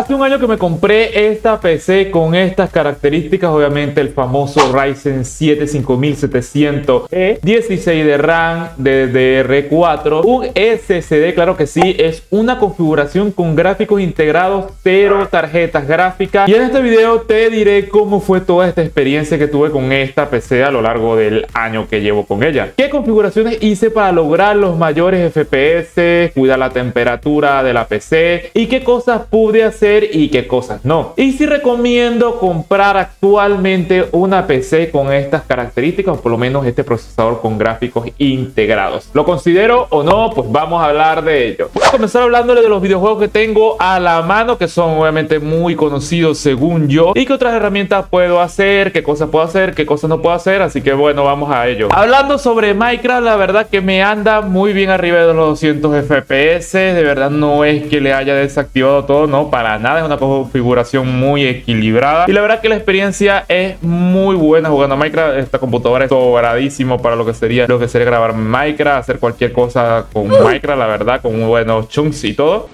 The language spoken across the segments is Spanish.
Hace un año que me compré esta PC con estas características, obviamente el famoso Ryzen 7 5700E, 16 de RAM, DDR4, un SSD, claro que sí, es una configuración con gráficos integrados, 0 tarjetas gráficas. Y en este video te diré cómo fue toda esta experiencia que tuve con esta PC a lo largo del año que llevo con ella. ¿Qué configuraciones hice para lograr los mayores FPS, cuidar la temperatura de la PC y qué cosas pude hacer y qué cosas no? Y si recomiendo comprar actualmente una PC con estas características o por lo menos este procesador con gráficos integrados. ¿Lo considero o no? Pues vamos a hablar de ello. Voy a comenzar hablándole de los videojuegos que tengo a la mano, que son obviamente muy conocidos según yo, y qué otras herramientas puedo hacer, qué cosas puedo hacer, qué cosas no puedo hacer. Así que bueno, vamos a ello. Hablando sobre Minecraft, la verdad que me anda muy bien arriba de los 200 FPS. De verdad no es que le haya desactivado todo, no, para nada. Es una configuración muy equilibrada y la verdad que la experiencia es muy buena jugando a Minecraft. Esta computadora es sobradísimo para lo que sería grabar Minecraft, hacer cualquier cosa con Minecraft, la verdad, con muy buenos chunks y todo.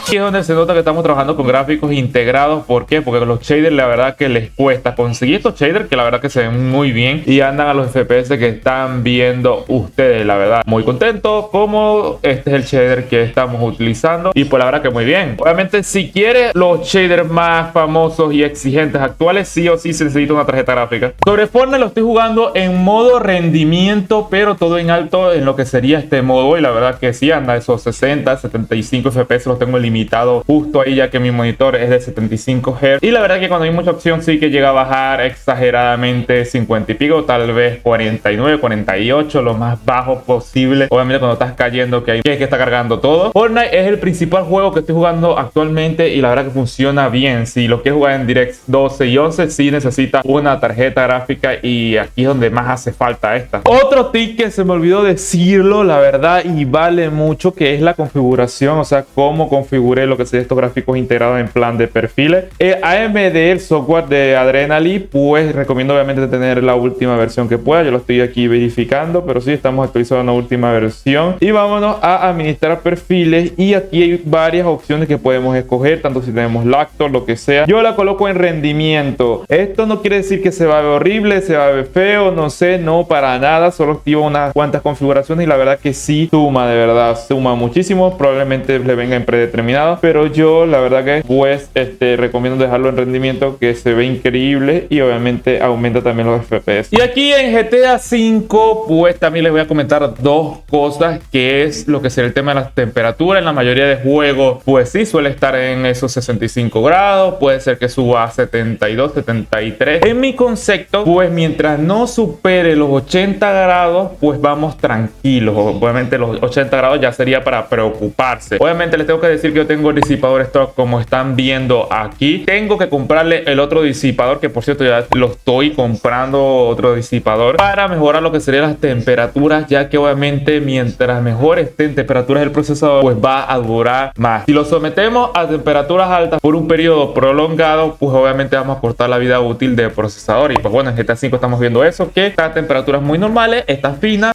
Aquí es donde se nota que estamos trabajando con gráficos integrados. ¿Por qué? Porque los shaders la verdad que les cuesta conseguir estos shaders que la verdad que se ven muy bien y andan a los FPS que están viendo ustedes. La verdad muy contento como este es el shader que estamos utilizando y pues la verdad que muy bien. Obviamente si quieres los shaders más famosos y exigentes actuales, sí o sí se necesita una tarjeta gráfica. Sobre Fortnite lo estoy jugando en modo rendimiento, pero todo en alto en lo que sería este modo y la verdad que sí anda esos 60, 75 FPS los tengo limitados justo ahí, ya que mi monitor es de 75 Hz y la verdad que cuando hay mucha opción sí que llega a bajar exageradamente 50 y pico, tal vez 49, 48, lo más bajo posible. Obviamente cuando estás cayendo que está cargando todo. Fortnite es el principal juego que estoy jugando actualmente y la verdad que funciona bien. Si lo quieres jugar en DirectX 12 y 11 sí necesita una tarjeta gráfica y aquí es donde más hace falta esta. Otro tip que se me olvidó decirlo, la verdad, y vale mucho, que es la configuración, o sea, cómo configuré lo que sería estos gráficos integrados en plan de perfiles. AMD, el software de Adrenalin, pues recomiendo obviamente tener la última versión que pueda. Yo lo estoy aquí verificando, pero sí estamos actualizando la última versión. Y vámonos a administrar perfiles y aquí hay varias opciones que podemos escoger, tanto si tenemos Lactor, lo que sea. Yo la coloco en rendimiento. Esto no quiere decir que se va a ver horrible, se va a ver feo, no sé, no, para nada. Solo activo unas cuantas configuraciones y la verdad que sí suma, de verdad, suma muchísimo. Probablemente le venga en predeterminado, pero yo la verdad que pues recomiendo dejarlo en rendimiento, que se ve increíble y obviamente aumenta también los FPS. Y aquí en GTA 5 pues también les voy a comentar dos cosas, que es lo que será el tema de la temperatura. En la mayoría de juegos pues sí suele estar en esos 65 grados, puede ser que suba a 72, 73. En mi concepto pues mientras no supere los 80 grados pues vamos tranquilos. Obviamente los 80 grados ya sería para preocuparse. Obviamente les tengo que decir que yo tengo el disipador stock como están viendo aquí. Tengo que comprarle el otro disipador, que por cierto ya lo estoy comprando, otro disipador para mejorar lo que serían las temperaturas, ya que obviamente mientras mejor esté en temperaturas el procesador pues va a durar más. Si lo sometemos a temperaturas altas por un periodo prolongado pues obviamente vamos a cortar la vida útil del procesador. Y pues bueno, en GTA 5 estamos viendo eso, que está a temperaturas muy normales, está fina,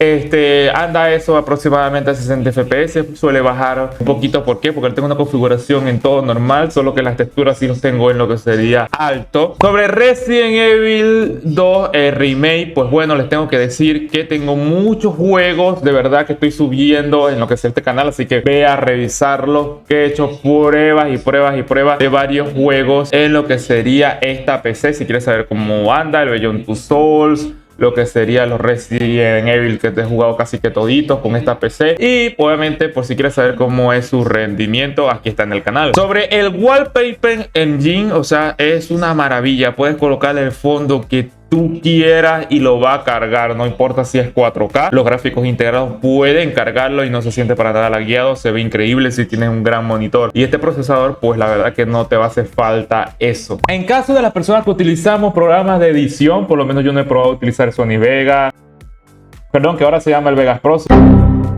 anda eso aproximadamente a 60 FPS, suele bajar un poquito. ¿Por qué? Porque tengo una configuración en todo normal, solo que las texturas sí los tengo en lo que sería alto. Sobre Resident Evil 2 remake, pues bueno, les tengo que decir que tengo muchos juegos de verdad que estoy subiendo en lo que es este canal, así que ve a revisarlos, que he hecho pruebas y pruebas y pruebas de varios juegos en lo que sería esta PC. Si quieres saber cómo anda el Beyond Two Souls, lo que sería los Resident Evil, que te he jugado casi que toditos con esta PC. Y obviamente por si quieres saber cómo es su rendimiento, aquí está en el canal. Sobre el Wallpaper Engine, o sea, es una maravilla. Puedes colocarle el fondo que tú quieras y lo va a cargar, no importa si es 4K. Los gráficos integrados pueden cargarlo y no se siente para nada lagueado, se ve increíble si tienes un gran monitor. Y este procesador pues la verdad que no te va a hacer falta eso. En caso de las personas que utilizamos programas de edición, por lo menos yo no he probado utilizar Sony Vegas, perdón, que ahora se llama el Vegas Pro.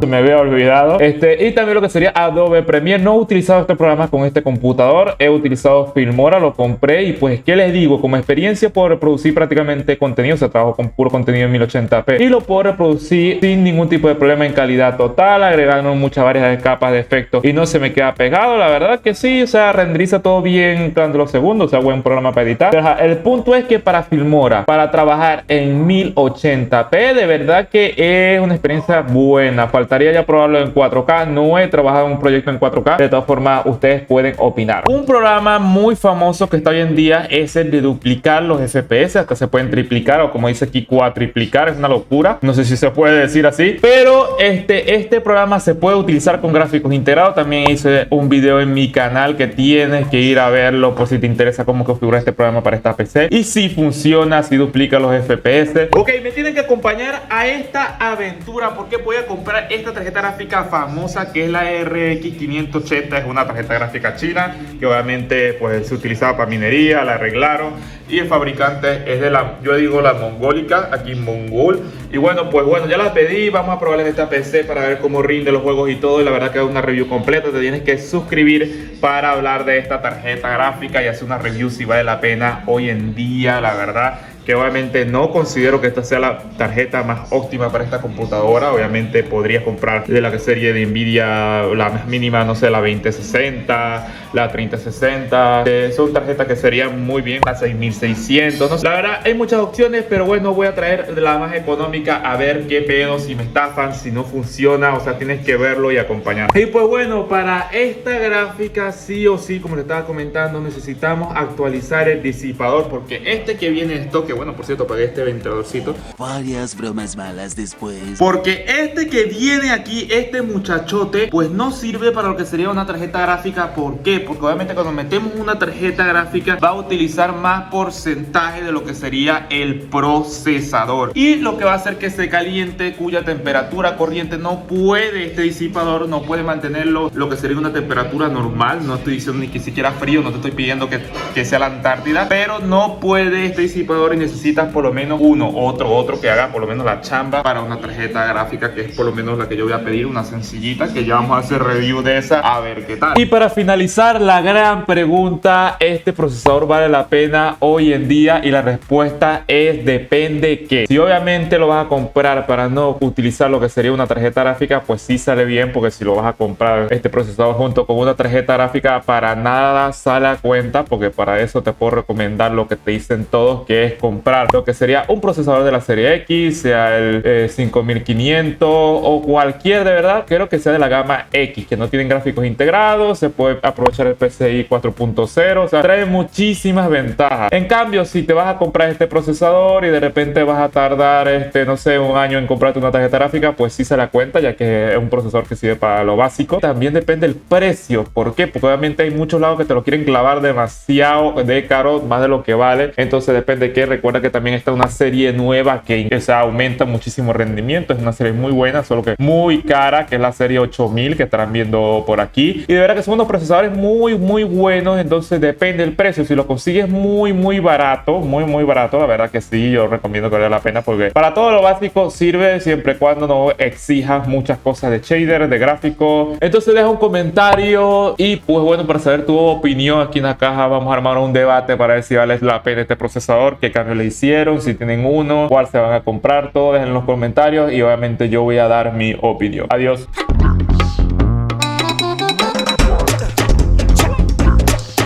Se me había olvidado. Y también lo que sería Adobe Premiere. No he utilizado este programa con este computador. He utilizado Filmora, lo compré y pues, ¿qué les digo? Como experiencia puedo reproducir prácticamente contenido. O sea, trabajo con puro contenido en 1080p y lo puedo reproducir sin ningún tipo de problema en calidad total, agregando muchas varias capas de efectos y no se me queda pegado. La verdad que sí, o sea, renderiza todo bien durante los segundos. O sea, buen programa para editar. Pero el punto es que para Filmora, para trabajar en 1080p, de verdad que es una experiencia buena. Faltaría ya probarlo en 4K. No he trabajado en un proyecto en 4K. De todas formas, ustedes pueden opinar. Un programa muy famoso que está hoy en día es el de duplicar los FPS. Hasta se pueden triplicar o como dice aquí, cuatriplicar. Es una locura. No sé si se puede decir así. Pero este programa se puede utilizar con gráficos integrados. También hice un video en mi canal que tienes que ir a verlo por si te interesa cómo configurar este programa para esta PC. Y si funciona, si duplica los FPS. Ok, me tienen que acompañar a esta aventura porque voy a comprar esta tarjeta gráfica famosa que es la RX 580. Es una tarjeta gráfica china que obviamente pues se utilizaba para minería, la arreglaron y el fabricante es de la, yo digo la mongólica, aquí Mongol. Y bueno, pues bueno, ya la pedí, vamos a probar en esta PC para ver cómo rinde los juegos y todo. Y la verdad que es una review completa. Te tienes que suscribir para hablar de esta tarjeta gráfica y hacer una review si vale la pena hoy en día, la verdad. Que obviamente no considero que esta sea la tarjeta más óptima para esta computadora. Obviamente podrías comprar de la serie de Nvidia la más mínima, no sé, la 2060, la 3060. Son tarjetas que serían muy bien a 6600. No sé. La verdad hay muchas opciones, pero bueno, voy a traer la más económica a ver qué pedo, si me estafan, si no funciona. O sea, tienes que verlo y acompañar. Y pues bueno, para esta gráfica sí o sí, como les estaba comentando, necesitamos actualizar el disipador porque este que viene en stock, que bueno, por cierto, pagué este ventiladorcito. Varias bromas malas después. Porque este que viene aquí, este muchachote, pues no sirve para lo que sería una tarjeta gráfica. ¿Por qué? Porque obviamente cuando metemos una tarjeta gráfica va a utilizar más porcentaje de lo que sería el procesador. Y lo que va a hacer que se caliente, cuya temperatura corriente no puede, este disipador no puede mantenerlo lo que sería una temperatura normal. No estoy diciendo ni que siquiera frío, no te estoy pidiendo que sea la Antártida, pero no puede este disipador y necesitas por lo menos otro que haga por lo menos la chamba para una tarjeta gráfica, que es por lo menos la que yo voy a pedir, una sencillita, que ya vamos a hacer review de esa, a ver qué tal. Y para finalizar, la gran pregunta: ¿este procesador vale la pena hoy en día? Y la respuesta es depende qué. Si obviamente lo vas a comprar para no utilizar lo que sería una tarjeta gráfica, pues sí sale bien, porque si lo vas a comprar este procesador junto con una tarjeta gráfica, para nada sale a cuenta, porque para eso te puedo recomendar lo que te dicen todos, que es comprar lo que sería un procesador de la serie X, sea el 5500 o cualquier, de verdad, creo que sea de la gama X, que no tienen gráficos integrados, se puede aprovechar el PCI 4.0, o sea, trae muchísimas ventajas. En cambio, si te vas a comprar este procesador y de repente vas a tardar, no sé, un año en comprarte una tarjeta gráfica, pues sí se la cuenta, ya que es un procesador que sirve para lo básico. También depende el precio. ¿Por qué? Porque obviamente hay muchos lados que te lo quieren clavar demasiado de caro, más de lo que vale. Entonces depende de qué. Recuerda que también está una serie nueva que, o sea, aumenta muchísimo rendimiento. Es una serie muy buena, solo que muy cara, que es la serie 8000 que estarán viendo por aquí. Y de verdad que son unos procesadores muy buenos. Entonces depende del precio. Si lo consigues muy barato, muy barato, la verdad que sí, yo recomiendo que valga la pena, porque para todo lo básico sirve, siempre y cuando no exijas muchas cosas de shader, de gráfico. Entonces deja un comentario y pues bueno, para saber tu opinión aquí en la caja vamos a armar un debate para ver si vale la pena este procesador, qué cambios le hicieron, si tienen uno, cuál se van a comprar, todo dejen en los comentarios y obviamente yo voy a dar mi opinión. Adiós.